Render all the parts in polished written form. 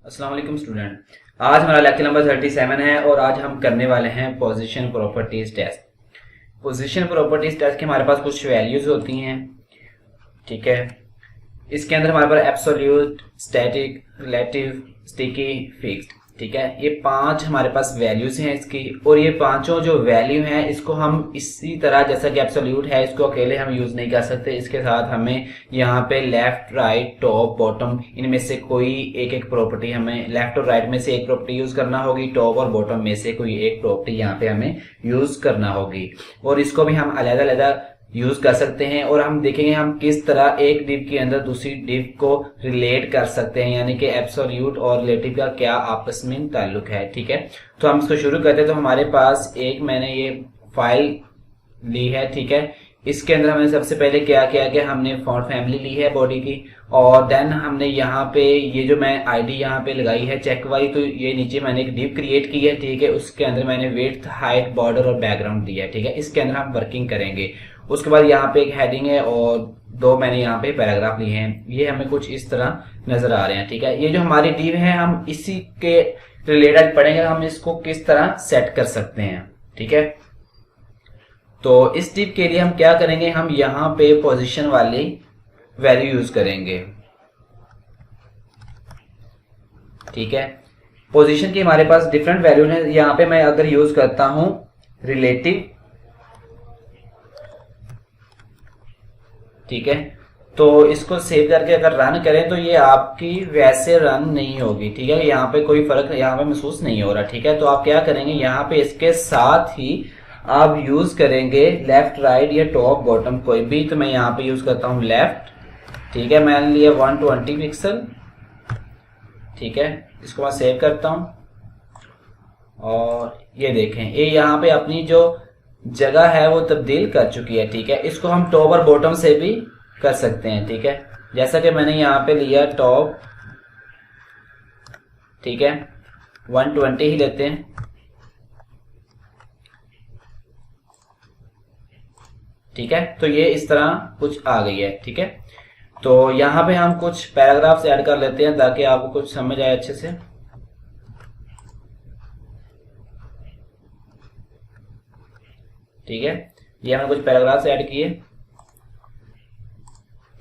अस्सलाम वालेकुम स्टूडेंट। आज हमारा लेक्चर नंबर 37 है और आज हम करने वाले हैं position properties test. Position properties test के हमारे पास कुछ वैल्यूज होती हैं, ठीक है। इसके अंदर हमारे पास absolute, static, relative, sticky, fixed, ठीक है। ये 5 हमारे पास वैल्यूज हैं इसकी, और ये पांचों जो वैल्यू हैं इसको हम इसी तरह, जैसा कि एब्सोल्यूट है इसको अकेले हम यूज नहीं कर सकते, इसके साथ हमें यहाँ पे लेफ्ट, राइट, टॉप, बॉटम इनमें से कोई एक एक प्रॉपर्टी, हमें लेफ्ट और राइट में से एक प्रॉपर्टी यूज करना होगी, टॉप और बॉटम में से कोई एक प्रॉपर्टी यहाँ पे हमें यूज करना होगी, और इसको भी हम अलग अलग यूज कर सकते हैं। और हम देखेंगे हम किस तरह एक डिव के अंदर दूसरी डिव को रिलेट कर सकते हैं, यानी कि एब्सोल्यूट और रिलेटिव का क्या आपस में ताल्लुक है, ठीक है। तो हम इसको शुरू करते हैं। तो हमारे पास एक मैंने ये फाइल ली है, ठीक है। इसके अंदर हमने सबसे पहले क्या किया कि हमने फॉन्ट फैमिली ली है बॉडी की, और देन हमने यहाँ पे ये जो मैं आईडी यहाँ पे लगाई है चेक वाली, तो ये नीचे मैंने एक डिव क्रिएट की है, ठीक है। उसके अंदर मैंने विड्थ, हाइट, बॉर्डर और बैकग्राउंड दिया है, ठीक है। इसके अंदर हम वर्किंग करेंगे। उसके बाद यहाँ पे एक हेडिंग है और 2 मैंने यहाँ पे पैराग्राफ लिए हैं। ये हमें कुछ इस तरह नजर आ रहे हैं, ठीक है। ये जो हमारी डिव है हम इसी के रिलेटेड पढ़ेंगे, हम इसको किस तरह सेट कर सकते हैं, ठीक है। तो इस डिव के लिए हम क्या करेंगे, हम यहाँ पे पोजीशन वाली वैल्यू यूज करेंगे, ठीक है। पोजीशन की हमारे पास डिफरेंट वैल्यू है। यहाँ पे मैं अगर यूज करता हूं रिलेटिव, ठीक है, तो इसको सेव करके अगर रन करें तो ये आपकी वैसे रन नहीं होगी, ठीक है। यहाँ पे कोई फर्क यहाँ पे महसूस नहीं हो रहा, ठीक है। तो आप क्या करेंगे, यहाँ पे इसके साथ ही आप यूज करेंगे लेफ्ट, राइट या टॉप, बॉटम कोई भी। तो मैं यहाँ पे यूज करता हूँ लेफ्ट, ठीक है। मैंने लिया 120 पिक्सल, ठीक है। इसको मैं सेव करता हूँ और ये देखें ये यहाँ पे अपनी जो जगह है वो तब्दील कर चुकी है, ठीक है। इसको हम टॉप और बॉटम से भी कर सकते हैं, ठीक है। जैसा कि मैंने यहाँ पे लिया टॉप, ठीक है, 120 ही लेते हैं, ठीक है। तो ये इस तरह कुछ आ गई है, ठीक है। तो यहाँ पे हम कुछ पैराग्राफ्स ऐड कर लेते हैं ताकि आपको कुछ समझ आए अच्छे से, ठीक है। ये हमने कुछ पैराग्राफ्स ऐड किए,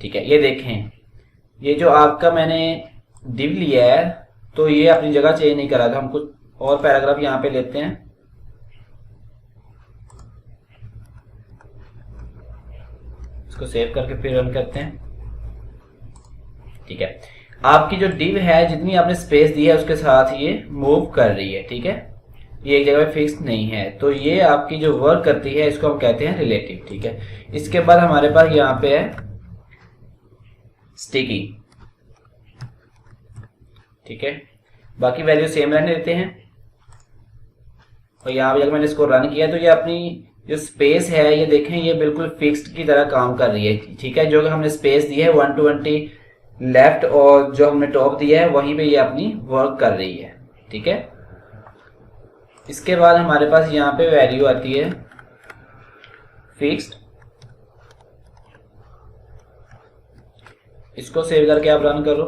ठीक है। ये देखें ये जो आपका मैंने डिव लिया है तो ये अपनी जगह चेंज नहीं करा था। हम कुछ और पैराग्राफ यहाँ पे लेते हैं, इसको सेव करके फिर रन करते हैं, ठीक है। आपकी जो डिव है जितनी आपने स्पेस दी है उसके साथ ये मूव कर रही है, ठीक है। ये एक जगह पे फिक्स नहीं है, तो ये आपकी जो वर्क करती है इसको हम कहते हैं रिलेटिव, ठीक है। इसके बाद हमारे पास यहाँ पे है स्टिकी, ठीक है। बाकी वैल्यू सेम रहने देते हैं, और यहाँ पे जब मैंने इसको रन किया तो ये अपनी जो स्पेस है ये देखें ये बिल्कुल फिक्स्ड की तरह काम कर रही है, ठीक है। जो कि हमने स्पेस दी है 120 लेफ्ट और जो हमने टॉप दिया है वहीं पे ये अपनी वर्क कर रही है, ठीक है। इसके बाद हमारे पास यहाँ पे वैल्यू आती है फिक्स्ड। इसको सेव करके आप रन करो,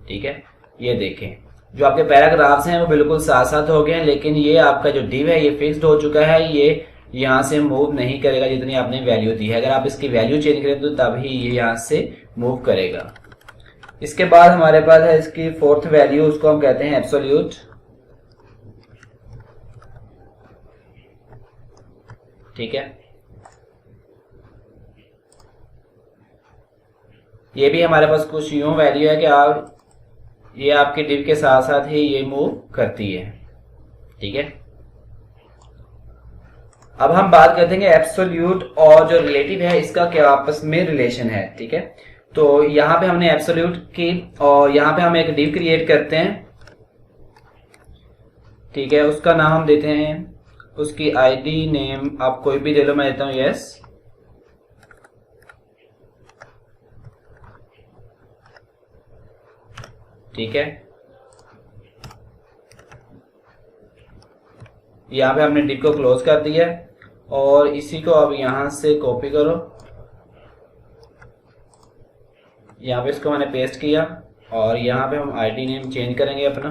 ठीक है। ये देखें जो आपके पैराग्राफ्स हैं वो बिल्कुल साथ साथ हो गए हैं, लेकिन ये आपका जो डिव है ये फिक्स्ड हो चुका है, ये यहाँ से मूव नहीं करेगा जितनी आपने वैल्यू दी है। अगर आप इसकी वैल्यू चेंज करें तो तभी ये यहाँ से मूव करेगा। इसके बाद हमारे पास है इसकी फोर्थ वैल्यू, उसको हम कहते हैं एब्सोल्यूट, ठीक है। ये भी हमारे पास कुछ यूं वैल्यू है कि आप ये आपके डिव के साथ साथ ही ये मूव करती है, ठीक है। अब हम बात करते हैं एब्सोल्यूट और जो रिलेटिव है इसका क्या आपस में रिलेशन है, ठीक है। तो यहाँ पे हमने एब्सोल्यूट की और यहाँ पे हम एक डिव क्रिएट करते हैं, ठीक है। उसका नाम हम देते हैं, उसकी आईडी नेम आप कोई भी दे लो, मैं देता हूं यस, ठीक है। यहाँ पे हमने डिव को क्लोज कर दिया और इसी को अब यहां से कॉपी करो, यहाँ पे इसको मैंने पेस्ट किया और यहाँ पे हम आईडी नेम चेंज करेंगे अपना,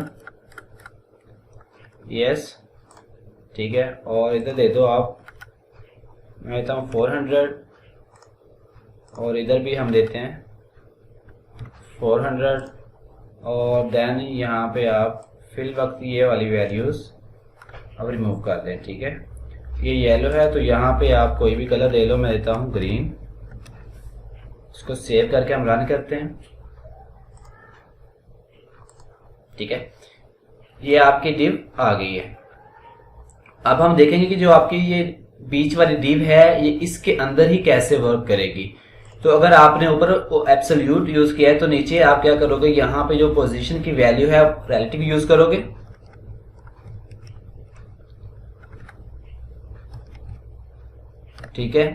यस ठीक है। और इधर दे दो आप, मैं देता हूँ 400 और इधर भी हम देते हैं 400 और देन यहाँ पे आप फिल वक्त ये वाली वैल्यूज़ अब रिमूव कर दें, ठीक है। ये येलो है तो यहाँ पे आप कोई भी कलर ले लो, मैं देता हूँ ग्रीन। इसको सेव करके हम रन करते हैं, ठीक है। ये आपकी डिव आ गई है। अब हम देखेंगे कि जो आपकी ये बीच वाली डिव है ये इसके अंदर ही कैसे वर्क करेगी। तो अगर आपने ऊपर एब्सोल्यूट यूज किया है तो नीचे आप क्या करोगे, यहाँ पे जो पोजीशन की वैल्यू है आप रिलेटिव यूज करोगे, ठीक है।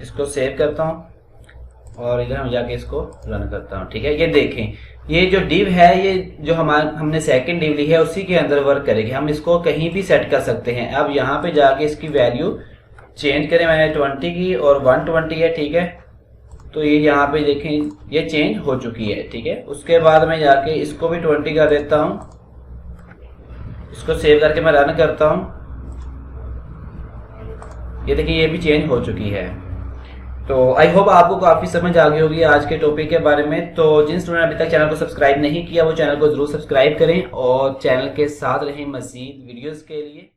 इसको सेव करता हूं और इधर हम जाके इसको रन करता हूं, ठीक है। ये देखें ये जो डिव है ये जो हमने सेकंड डिव ली है उसी के अंदर वर्क करेगी। हम इसको कहीं भी सेट कर सकते हैं। अब यहाँ पे जाके इसकी वैल्यू चेंज करें, मैंने 20 की और 120 है, ठीक है। तो ये यहाँ पे देखें ये चेंज हो चुकी है, ठीक है। उसके बाद मैं जाके इसको भी 20 कर देता हूँ, इसको सेव करके मैं रन करता हूँ। ये देखिए ये भी चेंज हो चुकी है। तो आई होप आपको काफ़ी समझ आ गई होगी आज के टॉपिक के बारे में। तो जिन स्टूडेंट ने अभी तक चैनल को सब्सक्राइब नहीं किया वो चैनल को जरूर सब्सक्राइब करें और चैनल के साथ रहें मज़ीद वीडियोस के लिए।